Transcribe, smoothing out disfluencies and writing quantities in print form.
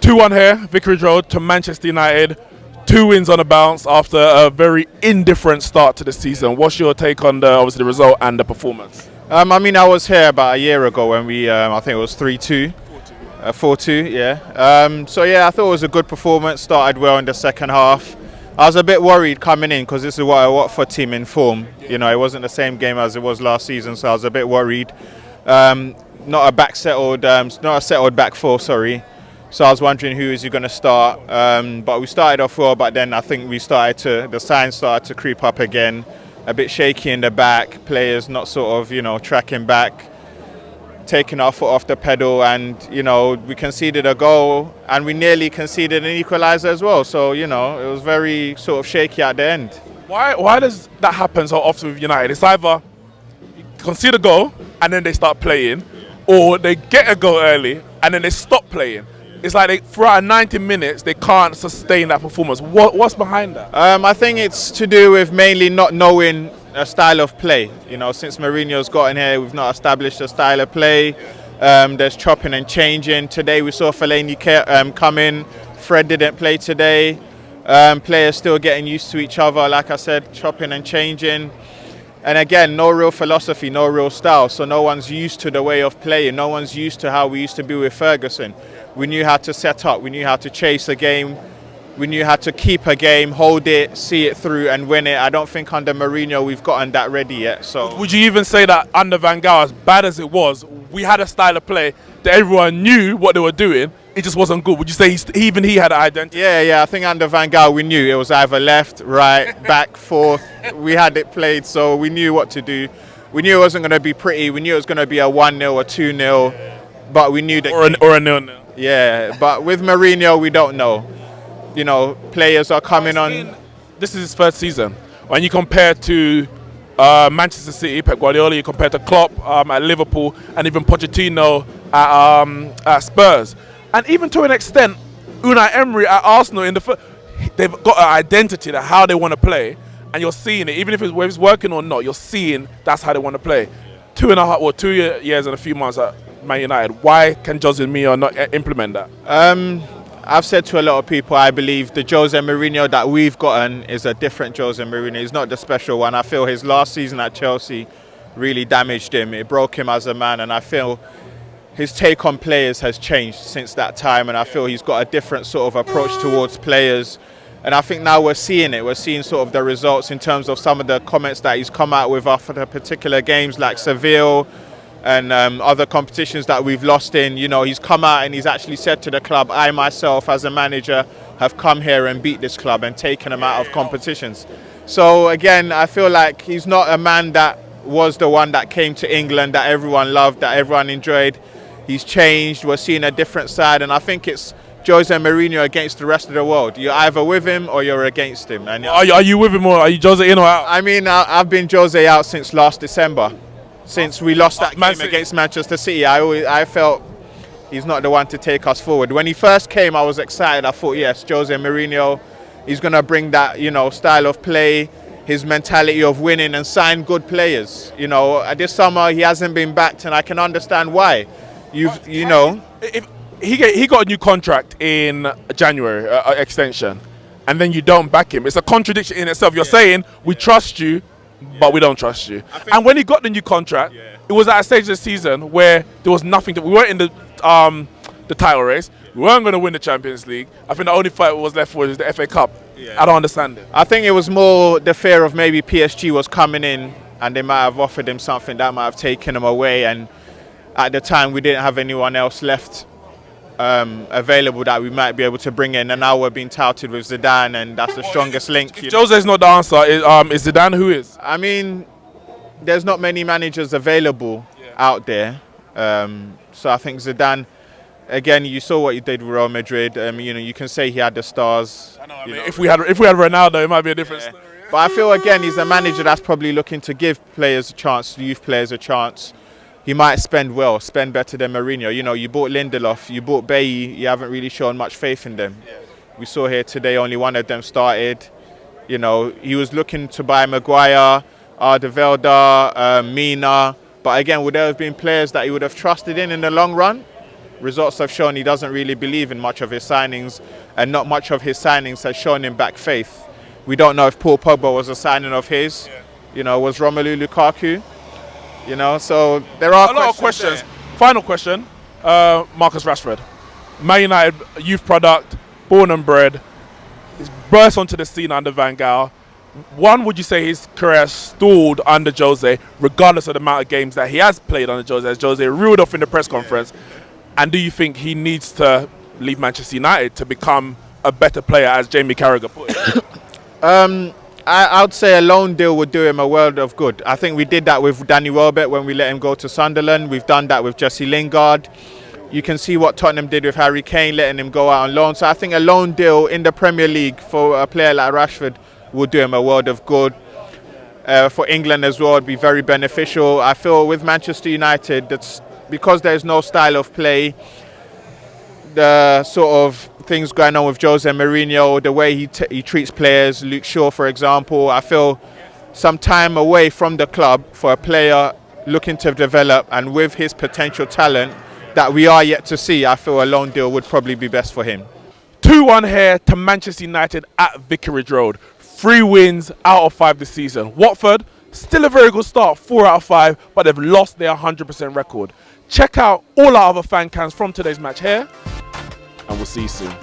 2-1 here, Vicarage Road to Manchester United. 2 wins on a bounce after a very indifferent start to the season. What's your take on obviously the result and the performance? I was here about a year ago when we, I think it was 3-2. 4-2, yeah. So yeah, I thought it was a good performance. Started well in the second half. I was a bit worried coming in because this is what a Watford team in form. You know, it wasn't the same game as it was last season, so I was a bit worried. Not a settled back four, sorry. So I was wondering who is he going to start. But we started off well, but then I think the signs started to creep up again. A bit shaky in the back, players not sort of, tracking back, taking our foot off the pedal, and, we conceded a goal and we nearly conceded an equaliser as well. So, it was very sort of shaky at the end. Why does that happen so often with United? It's either you concede a goal and then they start playing, or they get a goal early and then they stop playing. It's like throughout 90 minutes, they can't sustain that performance. What's behind that? I think it's to do with mainly not knowing a style of play. Since Mourinho's gotten here, we've not established a style of play. There's chopping and changing. Today we saw Fellaini come in. Fred didn't play today. Players still getting used to each other. Like I said, chopping and changing. And again, no real philosophy, no real style. So no one's used to the way of playing. No one's used to how we used to be with Ferguson. We knew how to set up. We knew how to chase a game. We knew how to keep a game, hold it, see it through and win it. I don't think under Mourinho we've gotten that ready yet. So would you even say that under Van Gaal, as bad as it was, we had a style of play that everyone knew what they were doing? It just wasn't good. Would you say even he had an identity? Yeah. I think under Van Gaal we knew it was either left, right, back, forth. We had it played, so we knew what to do. We knew it wasn't going to be pretty. We knew it was going to be a 1-0 or 2-0, but we knew that or a 0-0. Yeah, but with Mourinho we don't know. Players are coming on. This is his first season. When you compare to Manchester City, Pep Guardiola, you compare to Klopp at Liverpool, and even Pochettino at Spurs, and even to an extent, Unai Emery at Arsenal. They've got an identity to how they want to play, and you're seeing it. Even if it's working or not, you're seeing that's how they want to play. 2 years and a few months at Man United. Why can Jose Mourinho not implement that? I've said to a lot of people, I believe the Jose Mourinho that we've gotten is a different Jose Mourinho. He's not the special one. I feel his last season at Chelsea really damaged him. It broke him as a man, and I feel his take on players has changed since that time, and I feel he's got a different sort of approach towards players. And I think now we're seeing it. We're seeing sort of the results in terms of some of the comments that he's come out with after the particular games like Seville and other competitions that we've lost in. He's come out and he's actually said to the club, I myself as a manager have come here and beat this club and taken them out of competitions. So again, I feel like he's not a man that was the one that came to England that everyone loved, that everyone enjoyed. He's changed. We're seeing a different side, and I think it's Jose Mourinho against the rest of the world. You're either with him or you're against him. And are you with him or are you Jose in or out? I've been Jose out since last December. Since we lost that game against Manchester City, I felt he's not the one to take us forward. When he first came, I was excited. I thought, yes, Jose Mourinho, he's going to bring that, style of play, his mentality of winning and sign good players. This summer he hasn't been backed, and I can understand why. If he got a new contract in January, extension, and then you don't back him. It's a contradiction in itself. You're saying we trust you, but we don't trust you. And when he got the new contract, it was at a stage of the season where there was nothing. We weren't in the title race. We weren't going to win the Champions League. I think the only fight was left was the FA Cup. I don't understand it. I think it was more the fear of maybe PSG was coming in and they might have offered him something that might have taken him away. And at the time, we didn't have anyone else left available that we might be able to bring in, and now we're being touted with Zidane, and that's the strongest link. If Jose's not the answer, is Zidane who is? I mean, there's not many managers available out there, so I think Zidane. Again, you saw what he did with Real Madrid. You can say he had the stars. I know. If we had Ronaldo, it might be a different story. But I feel again he's a manager that's probably looking to give players a chance, youth players a chance. He might spend better than Mourinho. You bought Lindelof, you bought Bailly, you haven't really shown much faith in them. Yeah. We saw here today only one of them started. He was looking to buy Maguire, Alderweireld, Mina. But again, would there have been players that he would have trusted in the long run? results have shown he doesn't really believe in much of his signings, and not much of his signings has shown him back faith. We don't know if Paul Pogba was a signing of his, you know, was Romelu Lukaku, you know, so there are a lot of questions. there. Final question, Marcus Rashford. Man United youth product, born and bred. He's burst onto the scene under Van Gaal. One, would you say his career stalled under Jose, regardless of the amount of games that he has played under Jose, as Jose reeled off in the press conference? And do you think he needs to leave Manchester United to become a better player, as Jamie Carragher put it? I would say a loan deal would do him a world of good. I think we did that with Danny Welbeck when we let him go to Sunderland. We've done that with Jesse Lingard. You can see what Tottenham did with Harry Kane, letting him go out on loan. So I think a loan deal in the Premier League for a player like Rashford would do him a world of good. For England as well, it'd be very beneficial. I feel with Manchester United, that's because there's no style of play, the sort of things going on with Jose Mourinho, the way he treats players, Luke Shaw, for example, I feel some time away from the club for a player looking to develop and with his potential talent that we are yet to see, I feel a loan deal would probably be best for him. 2-1 here to Manchester United at Vicarage Road. 3 wins out of 5 this season. Watford, still a very good start, 4 out of 5, but they've lost their 100% record. Check out all our other fan cams from today's match here, and we'll see you soon.